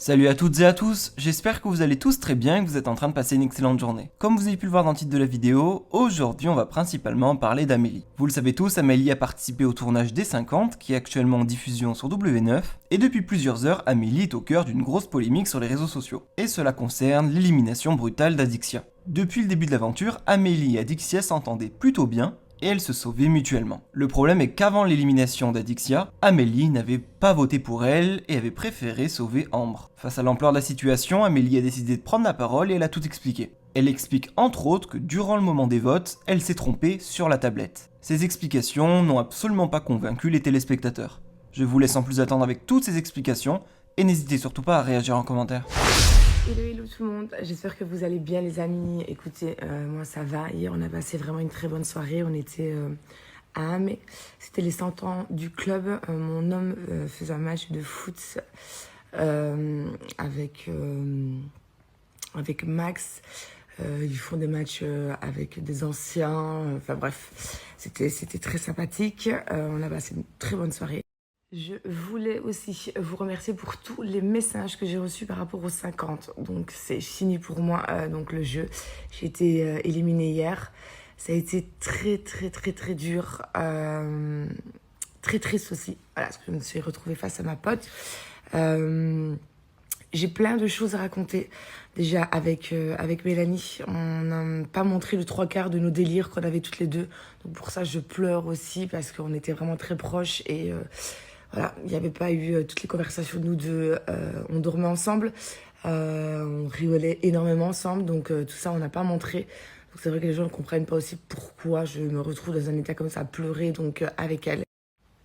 Salut à toutes et à tous, j'espère que vous allez tous très bien et que vous êtes en train de passer une excellente journée. Comme vous avez pu le voir dans le titre de la vidéo, aujourd'hui on va principalement parler d'Amélie. Vous le savez tous, Amélie a participé au tournage des 50, qui est actuellement en diffusion sur W9, et depuis plusieurs heures, Amélie est au cœur d'une grosse polémique sur les réseaux sociaux. Et cela concerne l'élimination brutale d'Adixia. Depuis le début de l'aventure, Amélie et Adixia s'entendaient plutôt bien, et elles se sauvaient mutuellement. Le problème est qu'avant l'élimination d'Adixia, Amélie n'avait pas voté pour elle et avait préféré sauver Ambre. Face à l'ampleur de la situation, Amélie a décidé de prendre la parole et elle a tout expliqué. Elle explique entre autres que durant le moment des votes, elle s'est trompée sur la tablette. Ces explications n'ont absolument pas convaincu les téléspectateurs. Je vous laisse sans plus attendre avec toutes ces explications et n'hésitez surtout pas à réagir en commentaire. Hello tout le monde, j'espère que vous allez bien les amis. Écoutez, moi ça va, hier on a passé vraiment une très bonne soirée, on était à Amé, c'était les 100 ans du club. Mon homme faisait un match de foot avec Max. Ils font des matchs avec des anciens, enfin bref, c'était très sympathique. On a passé une très bonne soirée. Je voulais aussi vous remercier pour tous les messages que j'ai reçus par rapport aux 50. Donc c'est fini pour moi, donc le jeu. J'ai été éliminée hier. Ça a été très dur. Très triste aussi. Voilà, parce que je me suis retrouvée face à ma pote. J'ai plein de choses à raconter. Déjà avec Mélanie, on n'a pas montré le 3/4 de nos délires qu'on avait toutes les deux. Donc pour ça je pleure aussi parce qu'on était vraiment très proches et... voilà, il n'y avait pas eu toutes les conversations de nous deux, on dormait ensemble, on rigolait énormément ensemble, donc tout ça on n'a pas montré. Donc c'est vrai que les gens ne comprennent pas aussi pourquoi je me retrouve dans un état comme ça à pleurer donc avec elle.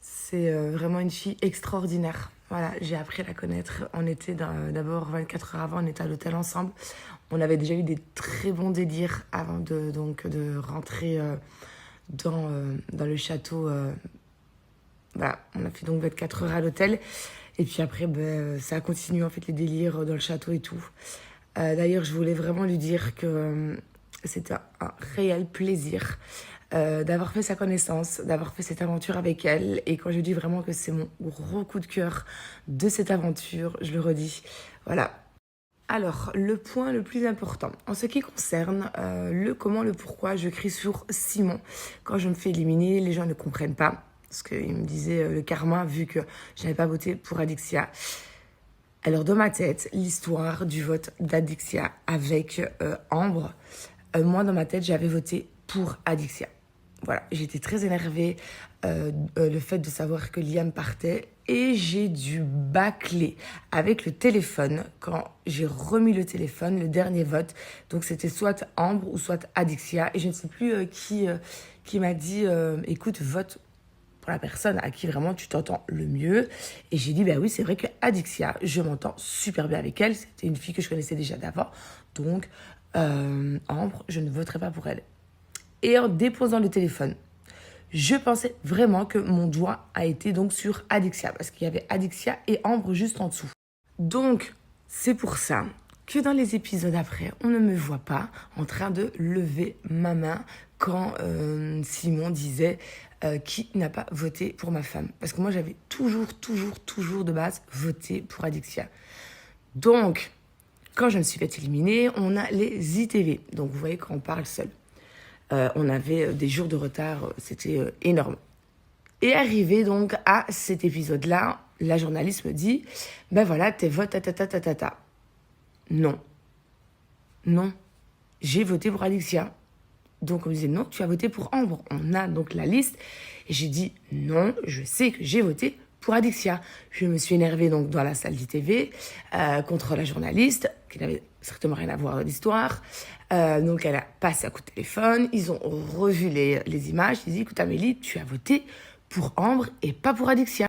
C'est vraiment une fille extraordinaire. Voilà, j'ai appris à la connaître. On était d'abord 24 heures avant, on était à l'hôtel ensemble. On avait déjà eu des très bons délires avant de rentrer dans le château. Voilà, on a fait donc 24 heures à l'hôtel. Et puis après, ça a continué en fait les délires dans le château et tout. D'ailleurs, je voulais vraiment lui dire que c'était un réel plaisir d'avoir fait sa connaissance, d'avoir fait cette aventure avec elle. Et quand je dis vraiment que c'est mon gros coup de cœur de cette aventure, je le redis. Voilà. Alors, le point le plus important, en ce qui concerne le comment, le pourquoi, je crie sur Simon. Quand je me fais éliminer, les gens ne comprennent pas. Parce qu'il me disait le karma, vu que je n'avais pas voté pour Adixia. Alors, dans ma tête, l'histoire du vote d'Adixia avec Ambre, moi, dans ma tête, j'avais voté pour Adixia. Voilà, j'étais très énervée, le fait de savoir que Liam partait. Et j'ai dû bâcler avec le téléphone quand j'ai remis le téléphone, le dernier vote. Donc, c'était soit Ambre ou soit Adixia. Et je ne sais plus qui m'a dit, écoute, vote pour la personne à qui vraiment tu t'entends le mieux. Et j'ai dit, bah oui, c'est vrai que Adixia, je m'entends super bien avec elle. C'était une fille que je connaissais déjà d'avant. Donc, Ambre, je ne voterai pas pour elle. Et en déposant le téléphone, je pensais vraiment que mon doigt a été donc sur Adixia. Parce qu'il y avait Adixia et Ambre juste en dessous. Donc, c'est pour ça que dans les épisodes après, on ne me voit pas en train de lever ma main quand Simon disait qui n'a pas voté pour ma femme. Parce que moi, j'avais toujours de base voté pour Adixia. Donc, quand je me suis fait éliminer, on a les ITV. Donc, vous voyez, quand on parle seul. On avait des jours de retard, c'était énorme. Et arrivé donc à cet épisode-là, la journaliste me dit, ben voilà, tes votes, ta. Non, j'ai voté pour Adixia. Donc on me disait, non, tu as voté pour Ambre. On a donc la liste. Et j'ai dit, non, je sais que j'ai voté pour Adixia. Je me suis énervée donc dans la salle d'ITV contre la journaliste, qui n'avait certainement rien à voir dans l'histoire. Donc elle a passé un coup de téléphone. Ils ont revu les images. Ils ont dit, écoute Amélie, tu as voté pour Ambre et pas pour Adixia.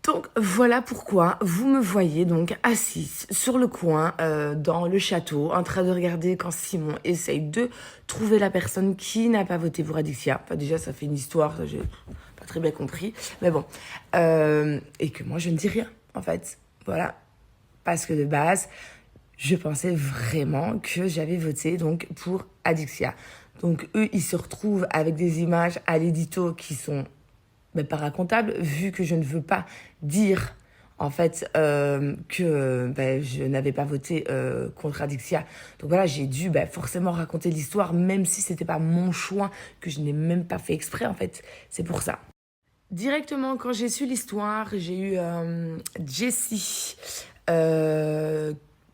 Donc voilà pourquoi vous me voyez donc assise sur le coin dans le château en train de regarder quand Simon essaye de trouver la personne qui n'a pas voté pour Adixia. Enfin, déjà ça fait une histoire, j'ai pas très bien compris, mais bon. Et que moi je ne dis rien en fait, voilà. Parce que de base, je pensais vraiment que j'avais voté donc pour Adixia. Donc eux ils se retrouvent avec des images à l'édito qui sont... mais pas racontable, vu que je ne veux pas dire en fait, je n'avais pas voté contre Adixia. Donc voilà, j'ai dû forcément raconter l'histoire, même si c'était pas mon choix, que je n'ai même pas fait exprès, en fait. C'est pour ça. Directement, quand j'ai su l'histoire, j'ai eu Jessie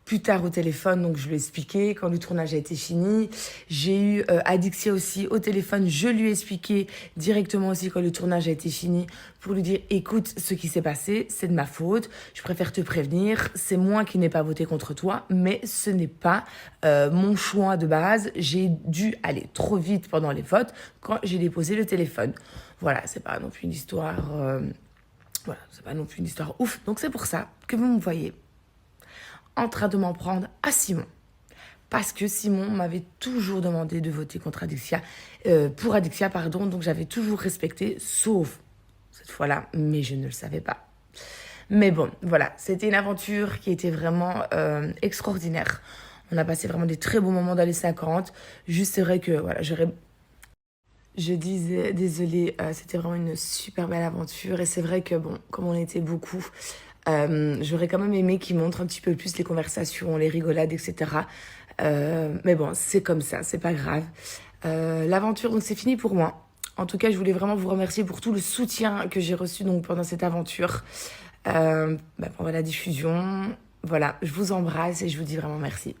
plus tard au téléphone, donc je lui ai expliqué quand le tournage a été fini. J'ai eu Adixia aussi au téléphone, je lui ai expliqué directement aussi quand le tournage a été fini pour lui dire écoute, ce qui s'est passé, c'est de ma faute, je préfère te prévenir, c'est moi qui n'ai pas voté contre toi, mais ce n'est pas mon choix de base, j'ai dû aller trop vite pendant les votes quand j'ai déposé le téléphone. Voilà, c'est pas non plus une histoire c'est pas non plus une histoire ouf, donc c'est pour ça que vous me voyez en train de m'en prendre à Simon. Parce que Simon m'avait toujours demandé de voter contre Adixia, pour Adixia, pardon, donc j'avais toujours respecté, sauf cette fois-là, mais je ne le savais pas. Mais bon, voilà, c'était une aventure qui était vraiment extraordinaire. On a passé vraiment des très beaux moments dans les 50. Juste, c'est vrai que, voilà, je disais, désolée, c'était vraiment une super belle aventure. Et c'est vrai que, bon, comme on était beaucoup, j'aurais quand même aimé qu'ils montrent un petit peu plus les conversations, les rigolades, etc. Mais bon, c'est comme ça, c'est pas grave. L'aventure, donc c'est fini pour moi. En tout cas, je voulais vraiment vous remercier pour tout le soutien que j'ai reçu donc, pendant cette aventure, pendant la diffusion. Voilà, je vous embrasse et je vous dis vraiment merci.